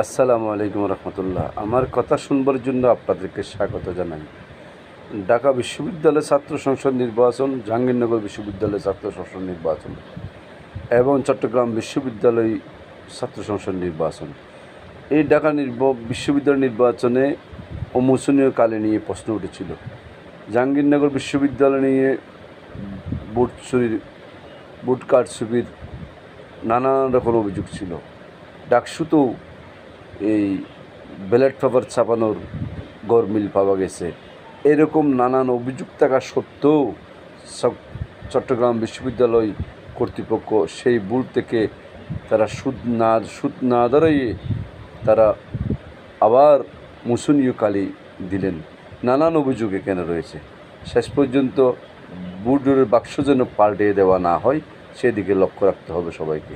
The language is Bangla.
আসসালামু আলাইকুম রহমতুল্লাহ। আমার কথা শুনবার জন্য আপনাদেরকে স্বাগত জানাই। ঢাকা বিশ্ববিদ্যালয় ছাত্র সংসদ নির্বাচন, জাহাঙ্গীরনগর বিশ্ববিদ্যালয় ছাত্র সংসদ নির্বাচন এবং চট্টগ্রাম বিশ্ববিদ্যালয় ছাত্র সংসদ নির্বাচন। এই ঢাকা বিশ্ববিদ্যালয় নির্বাচনে অমোচনীয় কালে নিয়ে প্রশ্ন উঠেছিল। জাহাঙ্গীরনগর বিশ্ববিদ্যালয় নিয়ে ভোট কারচুপির নানান রকম অভিযোগ ছিল। ডাকসুতেও এই ব্যালট পেপার ছাপানোর গরমিল পাওয়া গেছে। এরকম নানান অভিযোগ থাকা সত্ত্বেও চট্টগ্রাম বিশ্ববিদ্যালয় কর্তৃপক্ষ সেই বুথ থেকে তারা সুদ না দাঁড়িয়ে তারা আবার মোচনীয় কালি দিলেন। নানান অভিযোগ এখানে রয়েছে। শেষ পর্যন্ত বুথের বাক্স যেন পাল্টে দেওয়া না হয় সেদিকে লক্ষ্য রাখতে হবে সবাইকে।